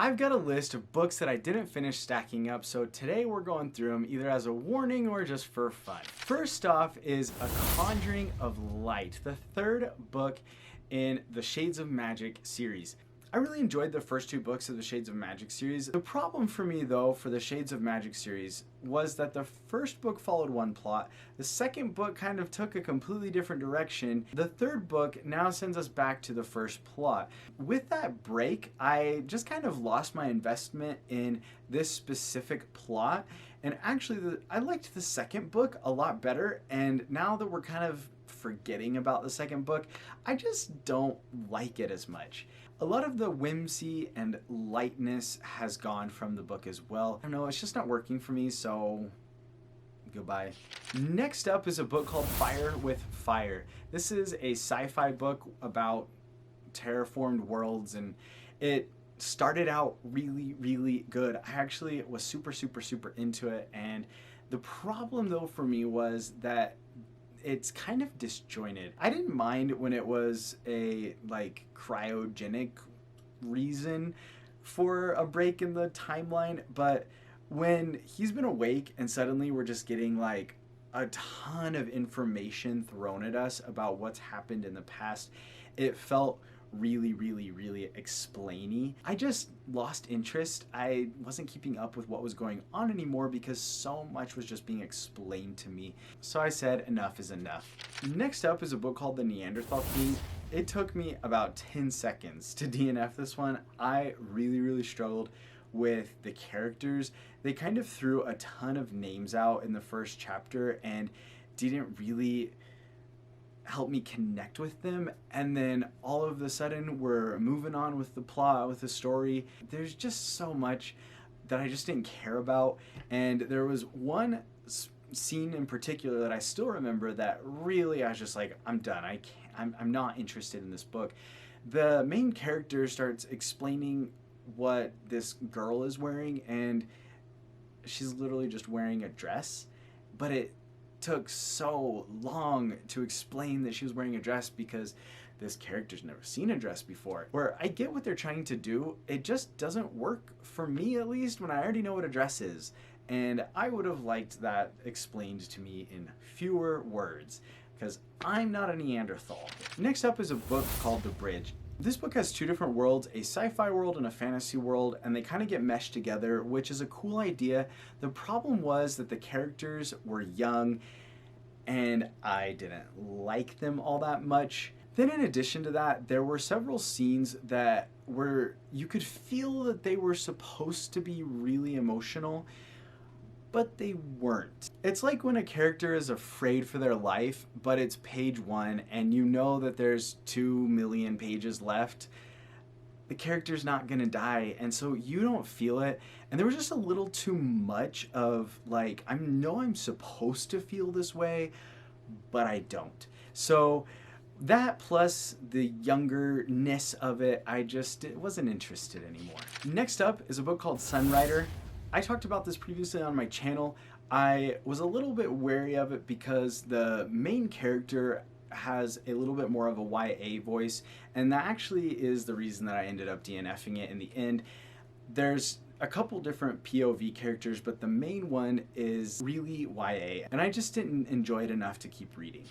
I've got a list of books that I didn't finish stacking up, so today we're going through them either as a warning or just for fun. First off is A Conjuring of Light, the third book in the Shades of Magic series. I really enjoyed the first two books of the Shades of Magic series. The problem for me though for the Shades of Magic series was that the first book followed one plot, the second book kind of took a completely different direction, the third book now sends us back to the first plot. With that break, I just kind of lost my investment in this specific plot, and actually I liked the second book a lot better, and now that we're kind of forgetting about the second book, I just don't like it as much. A lot of the whimsy and lightness has gone from the book as well. I don't know, it's just not working for me, so goodbye. Next up is a book called Fire with Fire. This is a sci-fi book about terraformed worlds, and it started out really good. I actually was super into it, and the problem though for me was that it's kind of disjointed. I didn't mind when it was a like cryogenic reason for a break in the timeline, but when he's been awake and suddenly we're just getting like a ton of information thrown at us about what's happened in the past, it felt really explainy. I just lost interest. I wasn't keeping up with what was going on anymore because so much was just being explained to me. So I said enough is enough. Next up is a book called The Neanderthal Theme. It took me about 10 seconds to DNF this one. I really struggled with the characters. They kind of threw a ton of names out in the first chapter and didn't really help me connect with them, and then all of a sudden we're moving on with the plot, with the story. There's just so much that I just didn't care about, and there was one scene in particular that I still remember that really I was just like, I'm done. I'm not interested in this book. The main character starts explaining what this girl is wearing, and she's literally just wearing a dress, but it took so long to explain that she was wearing a dress because this character's never seen a dress before. Where I get what they're trying to do, it just doesn't work for me, at least when I already know what a dress is, and I would have liked that explained to me in fewer words because I'm not a Neanderthal. Next up is a book called The Bridge. This book has two different worlds, a sci-fi world and a fantasy world, and they kind of get meshed together, which is a cool idea. The problem was that the characters were young and I didn't like them all that much. Then in addition to that, there were several scenes that were, you could feel that they were supposed to be really emotional, but they weren't. It's like when a character is afraid for their life, but it's page 1 and you know that there's 2 million pages left. The character's not gonna die, and so you don't feel it. And there was just a little too much of like, I know I'm supposed to feel this way, but I don't. So that plus the youngerness of it, I just wasn't interested anymore. Next up is a book called Sunrider. I talked about this previously on my channel. I was a little bit wary of it because the main character has a little bit more of a YA voice, and that actually is the reason that I ended up DNFing it in the end. There's a couple different POV characters, but the main one is really YA, and I just didn't enjoy it enough to keep reading.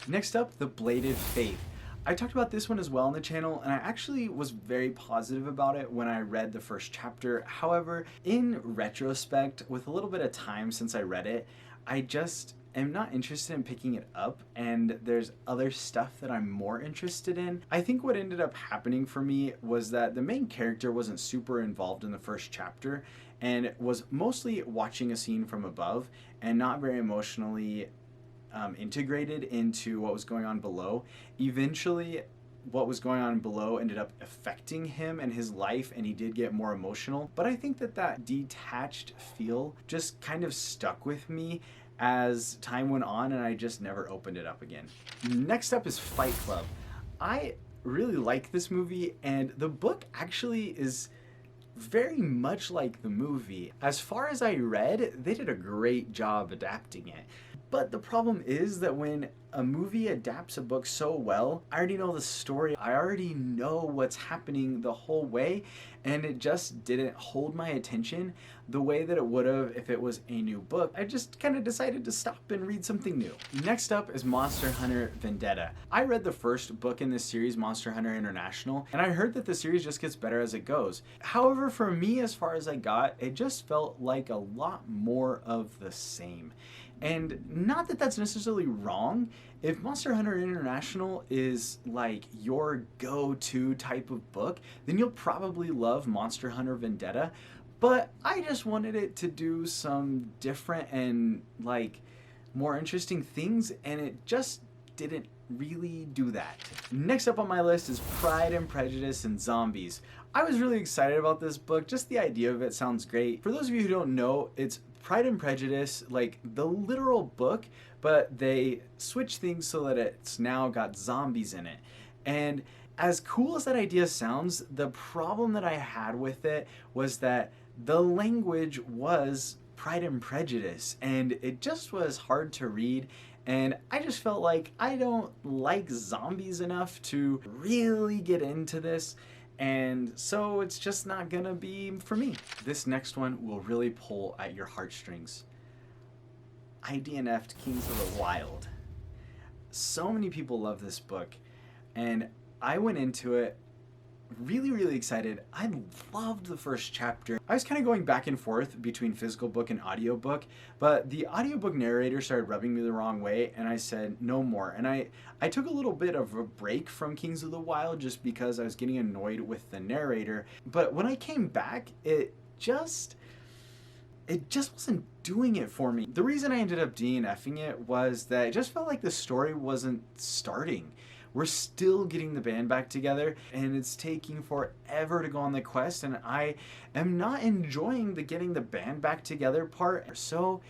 Next up, The Bladed Faith. I talked about this one as well on the channel, and I actually was very positive about it when I read the first chapter. However, in retrospect, with a little bit of time since I read it, I just am not interested in picking it up, and there's other stuff that I'm more interested in. I think what ended up happening for me was that the main character wasn't super involved in the first chapter and was mostly watching a scene from above and not very emotionally integrated into what was going on below. Eventually, what was going on below ended up affecting him and his life, and he did get more emotional. But I think that that detached feel just kind of stuck with me as time went on, and I just never opened it up again. Next up is Fight Club. I really like this movie, and the book actually is very much like the movie. As far as I read, they did a great job adapting it. But the problem is that when a movie adapts a book so well, I already know the story, I already know what's happening the whole way, and it just didn't hold my attention the way that it would have if it was a new book. I just kind of decided to stop and read something new. Next up is Monster Hunter Vendetta. I read the first book in this series, Monster Hunter International, and I heard that the series just gets better as it goes. However, for me, as far as I got, it just felt like a lot more of the same. And not that that's necessarily wrong. If Monster Hunter International is like your go-to type of book, then you'll probably love Monster Hunter Vendetta. But I just wanted it to do some different and like more interesting things, and it just didn't really do that. Next up on my list is Pride and Prejudice and Zombies. I was really excited about this book. Just the idea of it sounds great. For those of you who don't know, it's Pride and Prejudice, like the literal book, but they switch things so that it's now got zombies in it. And as cool as that idea sounds, the problem that I had with it was that the language was Pride and Prejudice, and it just was hard to read. And I just felt like I don't like zombies enough to really get into this. And so it's just not gonna be for me. This next one will really pull at your heartstrings. I DNF'd Kings of the Wild. So many people love this book, and I went into it really excited. I loved the first chapter. I was kind of going back and forth between physical book and audiobook, but the audiobook narrator started rubbing me the wrong way, and I said no more. And I took a little bit of a break from Kings of the Wild just because I was getting annoyed with the narrator. But when I came back, it just wasn't doing it for me. The reason I ended up DNFing it was that it just felt like the story wasn't starting. We're still getting the band back together, and it's taking forever to go on the quest, and I am not enjoying the getting the band back together part, so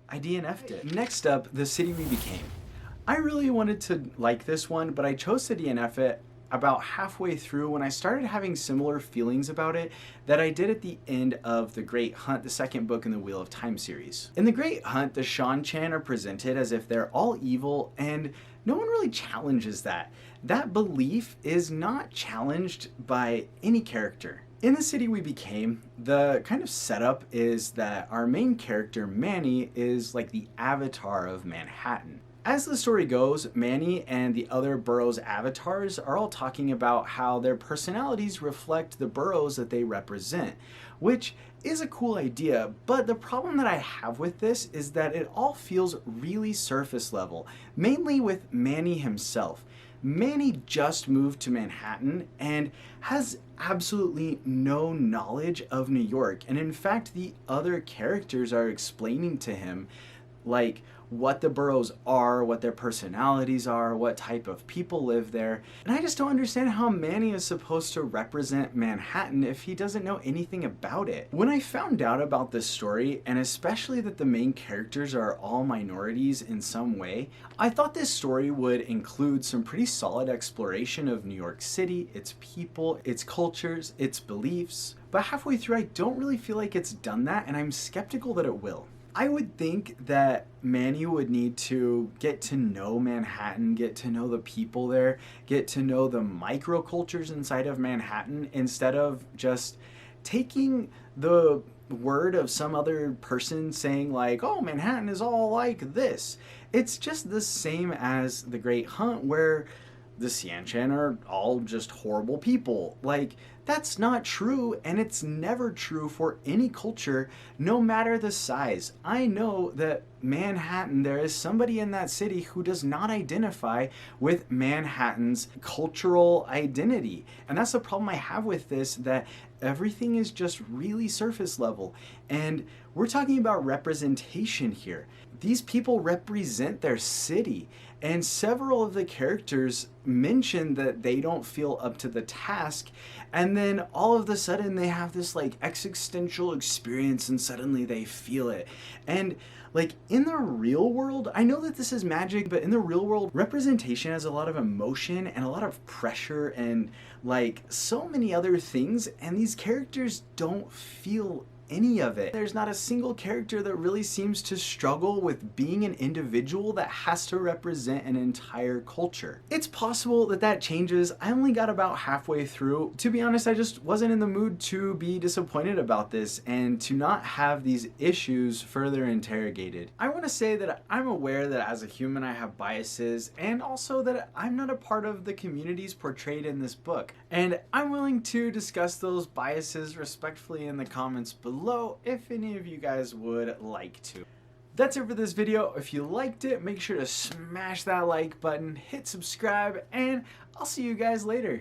I DNF'd it. Next up, The City We Became. I really wanted to like this one, but I chose to DNF it about halfway through when I started having similar feelings about it that I did at the end of The Great Hunt, the second book in the Wheel of Time series. In The Great Hunt, the Shan-Chan are presented as if they're all evil, and no one really challenges that. That belief is not challenged by any character. In The City We Became, the kind of setup is that our main character, Manny, is like the avatar of Manhattan. As the story goes, Manny and the other boroughs' avatars are all talking about how their personalities reflect the boroughs that they represent, which is a cool idea, but the problem that I have with this is that it all feels really surface level, mainly with Manny himself. Manny just moved to Manhattan and has absolutely no knowledge of New York, and in fact the other characters are explaining to him like what the boroughs are, what their personalities are, what type of people live there. And I just don't understand how Manny is supposed to represent Manhattan if he doesn't know anything about it. When I found out about this story, and especially that the main characters are all minorities in some way, I thought this story would include some pretty solid exploration of New York City, its people, its cultures, its beliefs. But halfway through, I don't really feel like it's done that, and I'm skeptical that it will. I would think that Manny would need to get to know Manhattan, get to know the people there, get to know the microcultures inside of Manhattan, instead of just taking the word of some other person saying like, oh, Manhattan is all like this. It's just the same as The Great Hunt, where the Shan-Chan are all just horrible people. Like, that's not true, and it's never true for any culture, no matter the size. I know that Manhattan, there is somebody in that city who does not identify with Manhattan's cultural identity. And that's the problem I have with this, that everything is just really surface level. And we're talking about representation here. These people represent their city, And several of the characters mention that they don't feel up to the task, and then all of a sudden they have this like existential experience and suddenly they feel it. And like in the real world, I know that this is magic, but in the real world, representation has a lot of emotion and a lot of pressure and like so many other things, and these characters don't feel any of it. There's not a single character that really seems to struggle with being an individual that has to represent an entire culture. It's possible that that changes. I only got about halfway through. To be honest, I just wasn't in the mood to be disappointed about this and to not have these issues further interrogated. I want to say that I'm aware that as a human I have biases, and also that I'm not a part of the communities portrayed in this book. And I'm willing to discuss those biases respectfully in the comments below if any of you guys would like to. That's it for this video. If you liked it, make sure to smash that like button, hit subscribe, and I'll see you guys later.